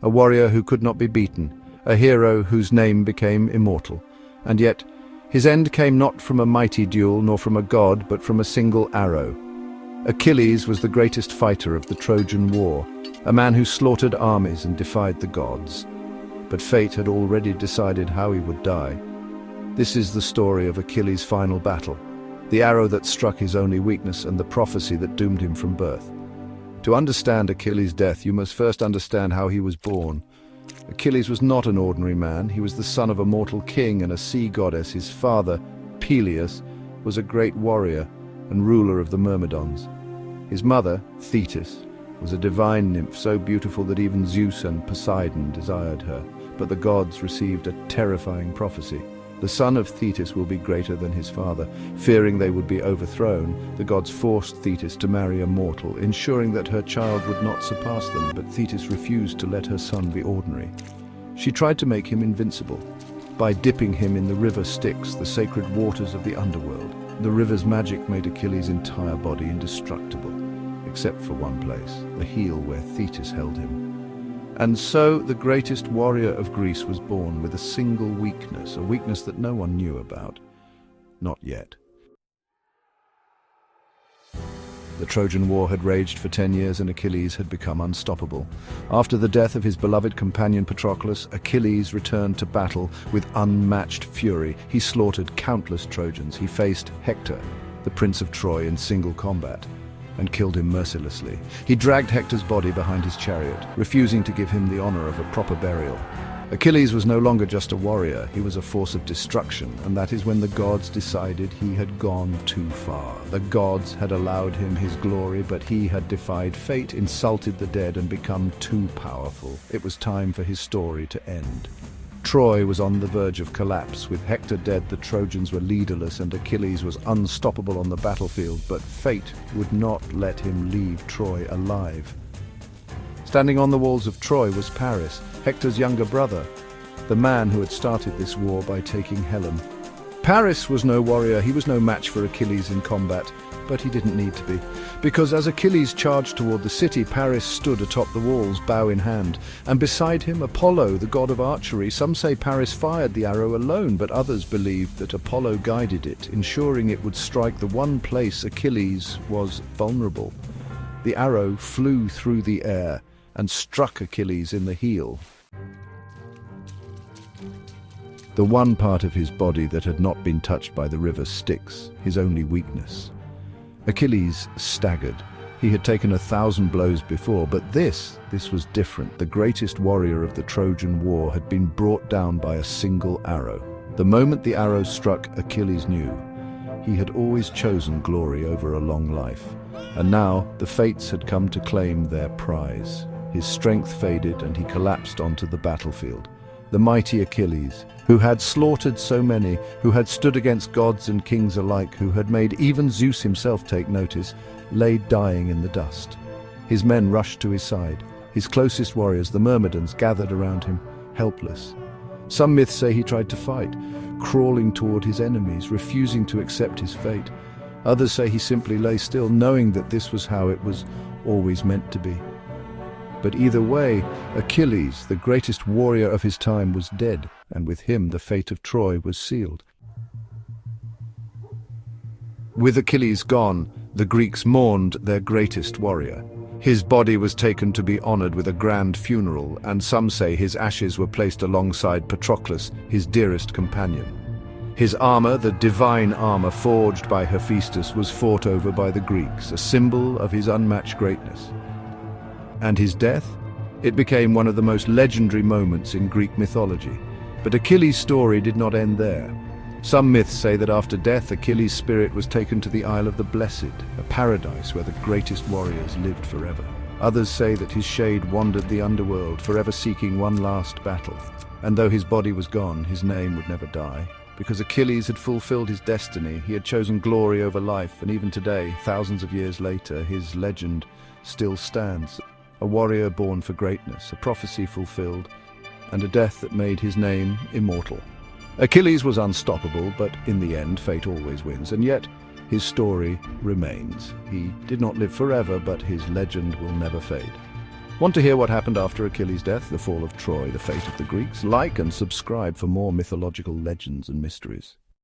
a warrior who could not be beaten, a hero whose name became immortal. And yet, his end came not from a mighty duel nor from a god, but from a single arrow. Achilles was the greatest fighter of the Trojan War, a man who slaughtered armies and defied the gods. But fate had already decided how he would die. This is the story of Achilles' final battle, the arrow that struck his only weakness and the prophecy that doomed him from birth. To understand Achilles' death, you must first understand how he was born. Achilles was not an ordinary man. He was the son of a mortal king and a sea goddess. His father, Peleus, was a great warrior and ruler of the Myrmidons. His mother, Thetis, was a divine nymph so beautiful that even Zeus and Poseidon desired her. But the gods received a terrifying prophecy. The son of Thetis will be greater than his father. Fearing they would be overthrown, the gods forced Thetis to marry a mortal, ensuring that her child would not surpass them, but Thetis refused to let her son be ordinary. She tried to make him invincible, by dipping him in the River Styx, the sacred waters of the underworld. The river's magic made Achilles' entire body indestructible, except for one place, the heel where Thetis held him. And so the greatest warrior of Greece was born with a single weakness, a weakness that no one knew about. Not yet. The Trojan War had raged for 10 years and Achilles had become unstoppable. After the death of his beloved companion Patroclus, Achilles returned to battle with unmatched fury. He slaughtered countless Trojans. He faced Hector, the Prince of Troy, in single combat, and killed him mercilessly. He dragged Hector's body behind his chariot, refusing to give him the honor of a proper burial. Achilles was no longer just a warrior, he was a force of destruction, and that is when the gods decided he had gone too far. The gods had allowed him his glory, but he had defied fate, insulted the dead, and become too powerful. It was time for his story to end. Troy was on the verge of collapse. With Hector dead, the Trojans were leaderless and Achilles was unstoppable on the battlefield, but fate would not let him leave Troy alive. Standing on the walls of Troy was Paris, Hector's younger brother, the man who had started this war by taking Helen. Paris was no warrior, he was no match for Achilles in combat, but he didn't need to be, because as Achilles charged toward the city, Paris stood atop the walls, bow in hand, and beside him Apollo, the god of archery. Some say Paris fired the arrow alone, but others believed that Apollo guided it, ensuring it would strike the one place Achilles was vulnerable. The arrow flew through the air and struck Achilles in the heel, the one part of his body that had not been touched by the River Styx, his only weakness. Achilles staggered. He had taken 1,000 blows before, but this was different. The greatest warrior of the Trojan War had been brought down by a single arrow. The moment the arrow struck, Achilles knew. He had always chosen glory over a long life, and now the fates had come to claim their prize. His strength faded and he collapsed onto the battlefield. The mighty Achilles, who had slaughtered so many, who had stood against gods and kings alike, who had made even Zeus himself take notice, lay dying in the dust. His men rushed to his side. His closest warriors, the Myrmidons, gathered around him, helpless. Some myths say he tried to fight, crawling toward his enemies, refusing to accept his fate. Others say he simply lay still, knowing that this was how it was always meant to be. But either way, Achilles, the greatest warrior of his time, was dead, and with him the fate of Troy was sealed. With Achilles gone, the Greeks mourned their greatest warrior. His body was taken to be honored with a grand funeral, and some say his ashes were placed alongside Patroclus, his dearest companion. His armor, the divine armor forged by Hephaestus, was fought over by the Greeks, a symbol of his unmatched greatness. And his death? It became one of the most legendary moments in Greek mythology. But Achilles' story did not end there. Some myths say that after death, Achilles' spirit was taken to the Isle of the Blessed, a paradise where the greatest warriors lived forever. Others say that his shade wandered the underworld, forever seeking one last battle. And though his body was gone, his name would never die. Because Achilles had fulfilled his destiny, he had chosen glory over life, and even today, thousands of years later, his legend still stands. A warrior born for greatness, a prophecy fulfilled, and a death that made his name immortal. Achilles was unstoppable, but in the end, fate always wins, and yet his story remains. He did not live forever, but his legend will never fade. Want to hear what happened after Achilles' death, the fall of Troy, the fate of the Greeks? Like and subscribe for more mythological legends and mysteries.